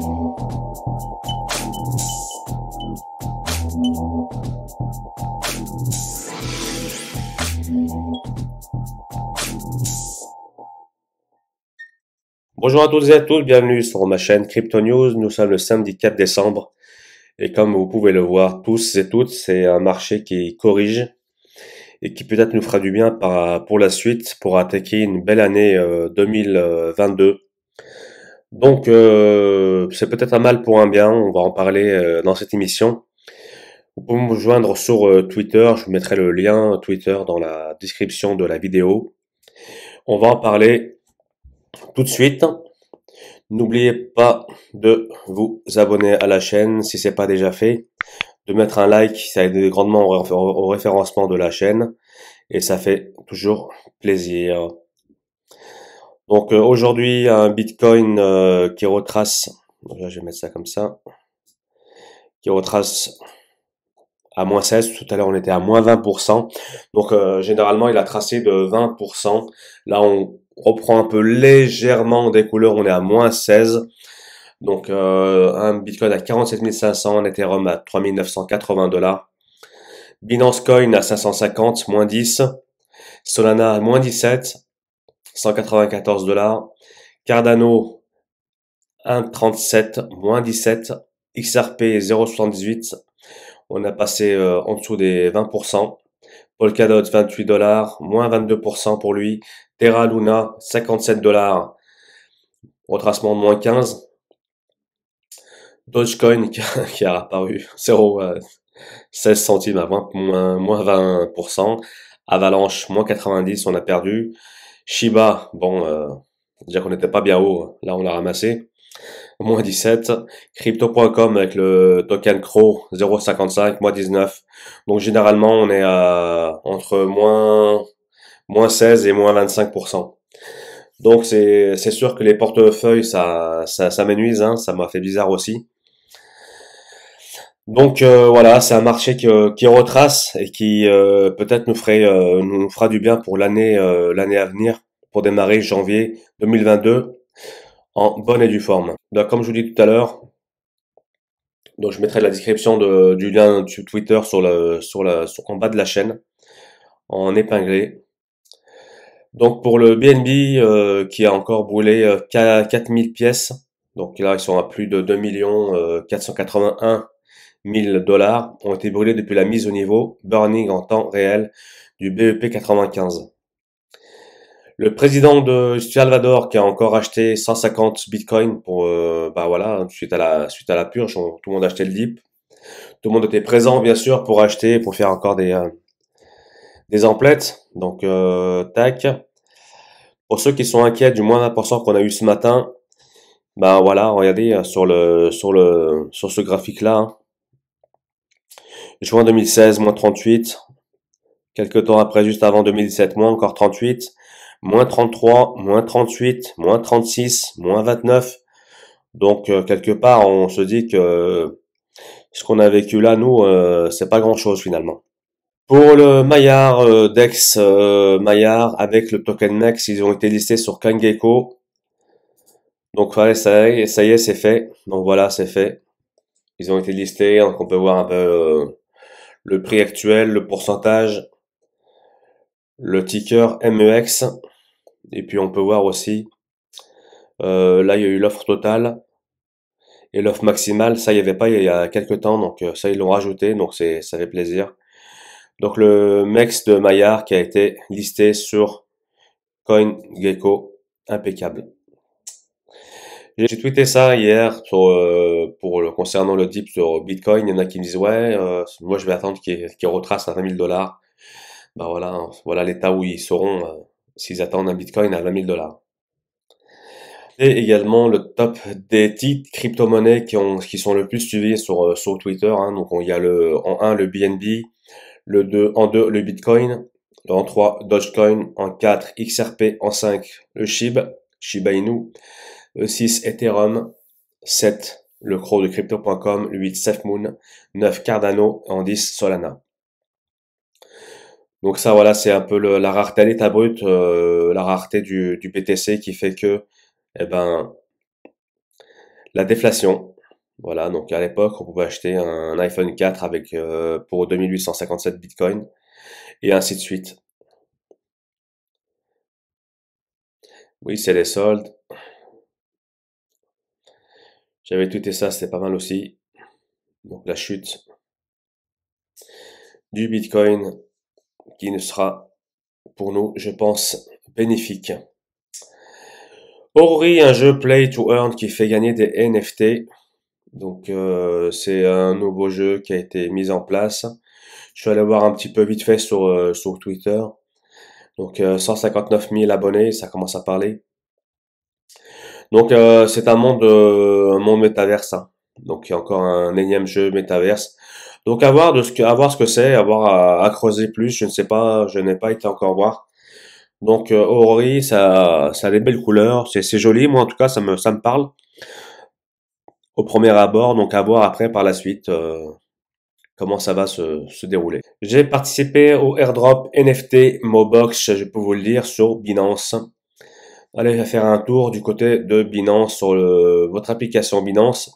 Bonjour à toutes et à tous, bienvenue sur ma chaîne Crypto News. Nous sommes le samedi 4 décembre et comme vous pouvez le voir tous et toutes, c'est un marché qui corrige et qui peut-être nous fera du bien pour la suite, pour attaquer une belle année 2022. Donc c'est peut-être un mal pour un bien, on va en parler dans cette émission. Vous pouvez me joindre sur Twitter, je vous mettrai le lien Twitter dans la description de la vidéo. On va en parler tout de suite. N'oubliez pas de vous abonner à la chaîne si c'est pas déjà fait, de mettre un like, ça aide grandement au référencement de la chaîne et ça fait toujours plaisir. Donc aujourd'hui un Bitcoin qui retrace, là je vais mettre ça comme ça, qui retrace à moins 16, tout à l'heure on était à moins 20%, donc généralement il a tracé de 20%, là on reprend un peu légèrement des couleurs, on est à moins 16. Donc un Bitcoin à 47 500, un Ethereum à 3 980 $, Binance Coin à 550, moins 10, Solana à moins 17, 194 $, Cardano 1,37, moins 17, XRP 0,78, on a passé en dessous des 20%, Polkadot 28 $, moins 22% pour lui, Terra Luna 57 $, retracement de moins 15, Dogecoin qui a apparu 0,16 centimes à moins 20%. Avalanche, moins 90, on a perdu. Shiba, bon, déjà qu'on n'était pas bien haut, là on l'a ramassé. Moins 17. Crypto.com avec le token CRO, 0,55, moins 19. Donc généralement on est entre moins 16 et moins 25%. Donc c'est sûr que les portefeuilles ça m'énuise, hein, ça m'a fait bizarre aussi. Donc voilà, c'est un marché qui retrace et qui peut-être nous fera du bien pour l'année à venir, pour démarrer janvier 2022 en bonne et due forme. Donc comme je vous dis tout à l'heure, donc je mettrai la description du lien de Twitter en bas de la chaîne en épinglé. Donc pour le BNB qui a encore brûlé 4000 pièces, donc là ils sont à plus de 2 481 000 $, ont été brûlés depuis la mise au niveau burning en temps réel du BEP 95. Le président de Salvador qui a encore acheté 150 bitcoins pour bah voilà, suite à la purge, tout le monde a acheté le dip. Tout le monde était présent bien sûr pour acheter, pour faire encore des emplettes. Donc tac. Pour ceux qui sont inquiets du moins 20% qu'on a eu ce matin, bah voilà, regardez sur ce graphique là, hein. Juin 2016, moins 38. Quelques temps après, juste avant 2017, moins encore 38. Moins 33, moins 38, moins 36, moins 29. Donc, quelque part, on se dit que ce qu'on a vécu là, nous, c'est pas grand-chose finalement. Pour le Maillard, Dex Maillard, avec le token MEX, ils ont été listés sur CoinGecko. Donc, ouais, ça y est, c'est fait. Donc voilà, c'est fait. Ils ont été listés, donc on peut voir un peu le prix actuel, le pourcentage, le ticker MEX, et puis on peut voir aussi, là il y a eu l'offre totale et l'offre maximale, ça il y avait pas il y a quelques temps, donc ça ils l'ont rajouté, donc ça fait plaisir. Donc le MEX de Maillard qui a été listé sur CoinGecko, impeccable. J'ai tweeté ça hier concernant le dip sur Bitcoin. Il y en a qui me disent ouais, moi je vais attendre qu'il retrace à 20 000 $. Bah voilà, hein, voilà l'état où ils seront s'ils attendent un Bitcoin à 20 000 $. Et également le top des titres crypto-monnaies qui sont le plus suivis sur Twitter, hein. Donc il y a en 1 le BNB, en 2 le Bitcoin, en 3 Dogecoin, en 4 XRP, en 5 le Shiba Inu, 6 Ethereum, 7 le Crow de Crypto.com, 8 SafeMoon, 9 Cardano, en 10 Solana. Donc ça voilà, c'est un peu la rareté à l'état brut, la rareté du BTC qui fait que eh ben la déflation. Voilà, donc à l'époque, on pouvait acheter un iPhone 4 avec pour 2857 bitcoins et ainsi de suite. Oui, c'est les soldes. J'avais tweeté ça, c'était pas mal aussi. Donc la chute du bitcoin qui ne sera pour nous, je pense, bénéfique. Ori, un jeu Play to Earn qui fait gagner des NFT. Donc c'est un nouveau jeu qui a été mis en place. Je suis allé voir un petit peu vite fait sur Twitter. Donc 159 000 abonnés, ça commence à parler. Donc c'est un monde métaverse, hein. Donc il y a encore un énième jeu métaverse. Donc à voir ce que c'est, à creuser plus. Je ne sais pas, je n'ai pas été encore voir. Donc Ori, ça a des belles couleurs, c'est joli. Moi en tout cas, ça me parle au premier abord. Donc à voir après par la suite comment ça va se dérouler. J'ai participé au airdrop NFT Mobox, je peux vous le dire, sur Binance. Allez faire un tour du côté de Binance sur votre application Binance.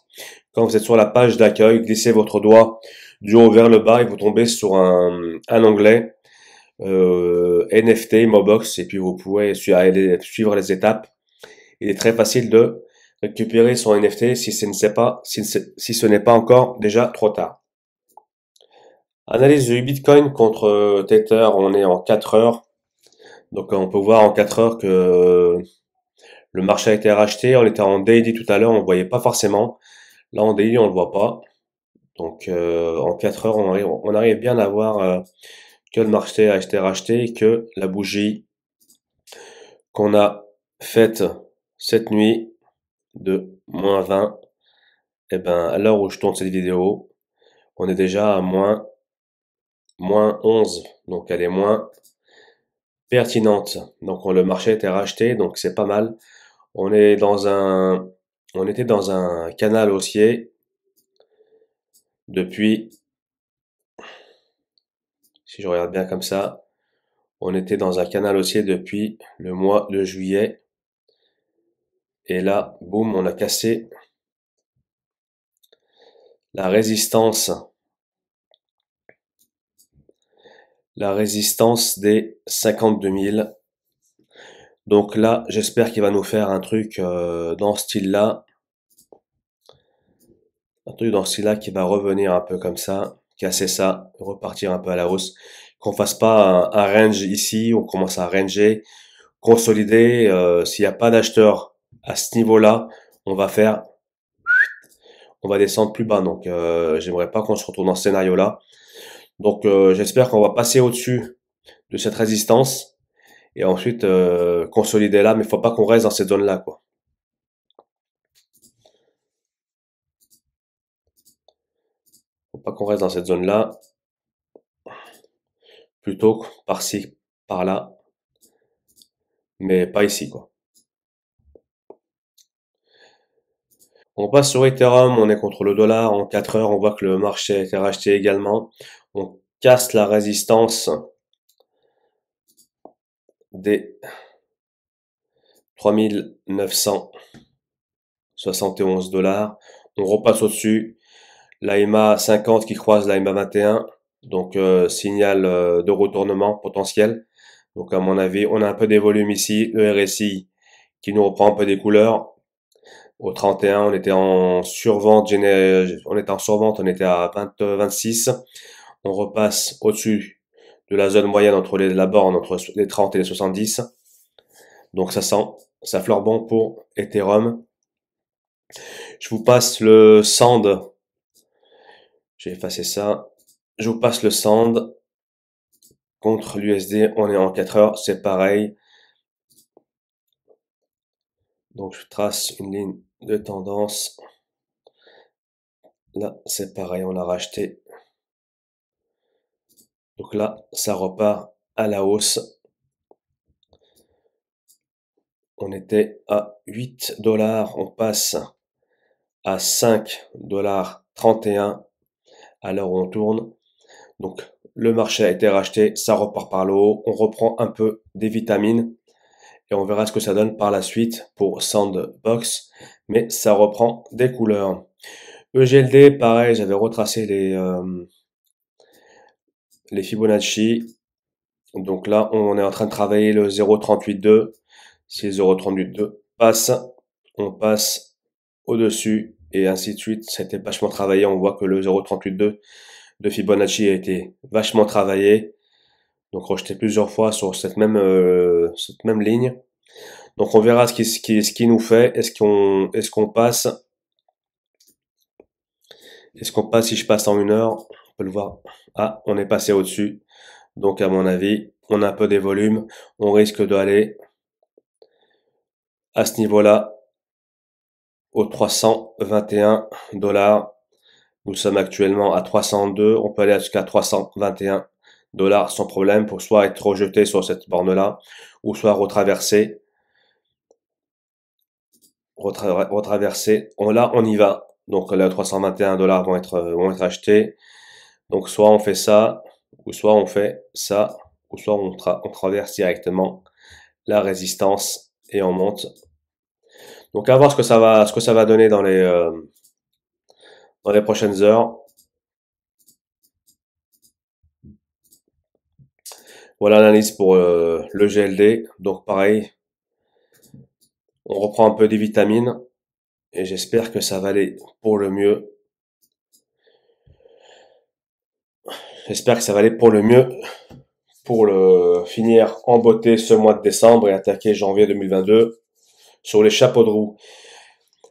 Quand vous êtes sur la page d'accueil, glissez votre doigt du haut vers le bas et vous tombez sur un onglet NFT Mobox et puis vous pouvez suivre les étapes. Il est très facile de récupérer son NFT si ce n'est pas encore déjà trop tard. Analyse du Bitcoin contre Tether, on est en 4 heures. Donc on peut voir en 4 heures que le marché a été racheté. On était en daily tout à l'heure, on ne voyait pas forcément. Là en daily, on ne le voit pas. Donc en 4 heures, on arrive bien à voir que le marché a été racheté et que la bougie qu'on a faite cette nuit de -20, eh ben à l'heure où je tourne cette vidéo, on est déjà à -11. Donc elle est moins pertinente. Donc le marché a été racheté, donc c'est pas mal. On est dans un, on était dans un canal haussier depuis, si je regarde bien comme ça, on était dans un canal haussier depuis le mois de juillet. Et là, boum, on a cassé la résistance, la résistance des 52 000. Donc là, j'espère qu'il va nous faire un truc dans ce style-là. Un truc dans ce style-là qui va revenir un peu comme ça, casser ça, repartir un peu à la hausse. Qu'on fasse pas un range ici, on commence à ranger, consolider. S'il n'y a pas d'acheteur à ce niveau-là, on va faire, on va descendre plus bas. Donc, j'aimerais pas qu'on se retrouve dans ce scénario-là. Donc, j'espère qu'on va passer au-dessus de cette résistance et ensuite consolider là. Mais faut pas qu'on reste dans cette zone-là, quoi. Faut pas qu'on reste dans cette zone-là. Plutôt par-ci, par-là, mais pas ici, quoi. On passe sur Ethereum, on est contre le dollar. En 4 heures, on voit que le marché a été racheté également. On casse la résistance des 3971 $. On repasse au-dessus. L'AMA 50 qui croise l'AMA 21. Donc, signal de retournement potentiel. Donc, à mon avis, on a un peu des volumes ici. Le RSI qui nous reprend un peu des couleurs. Au 31, on était en survente, on était à 20, 26. On repasse au-dessus de la zone moyenne la borne entre les 30 et les 70. Donc ça fleure bon pour Ethereum. Je vous passe le Sand. J'ai effacé ça. Je vous passe le Sand contre l'USD. On est en 4 heures, c'est pareil. Donc je trace une ligne de tendance. Là, c'est pareil, on l'a racheté. Donc là, ça repart à la hausse. On était à 8 $, on passe à 5,31 $ à l'heure où on tourne. Donc le marché a été racheté, ça repart par le haut, on reprend un peu des vitamines et on verra ce que ça donne par la suite pour Sandbox, mais ça reprend des couleurs. EGLD, pareil, j'avais retracé les Fibonacci. Donc là, on est en train de travailler le 0,38,2. Si le 0,38,2 passe, on passe au-dessus et ainsi de suite. Ça a été vachement travaillé. On voit que le 0,38,2 de Fibonacci a été vachement travaillé. Donc rejeté plusieurs fois sur cette même ligne. Donc on verra ce qui nous fait. Est-ce qu'on passe? Est-ce qu'on passe si je passe en 1 heure? On peut le voir. Ah, on est passé au-dessus. Donc à mon avis, on a un peu des volumes. On risque d'aller à ce niveau-là aux 321 $. Nous sommes actuellement à 302. On peut aller jusqu'à 321 $ sans problème pour soit être rejeté sur cette borne-là ou soit retraverser. Retraverser. Là, on y va. Donc là, 321 $ vont être achetés. Donc soit on fait ça, ou soit on fait ça, ou soit on traverse directement la résistance et on monte. Donc à voir ce que ça va donner dans les prochaines heures. Voilà l'analyse pour le GLD. Donc pareil, on reprend un peu des vitamines et j'espère que ça va aller pour le mieux. J'espère que ça va aller pour le mieux pour le finir en beauté ce mois de décembre et attaquer janvier 2022 sur les chapeaux de roue.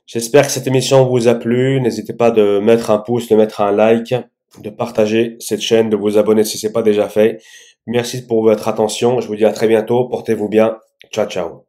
J'espère que cette émission vous a plu. N'hésitez pas de mettre un pouce, de mettre un like, de partager cette chaîne, de vous abonner si ce n'est pas déjà fait. Merci pour votre attention. Je vous dis à très bientôt. Portez-vous bien. Ciao, ciao.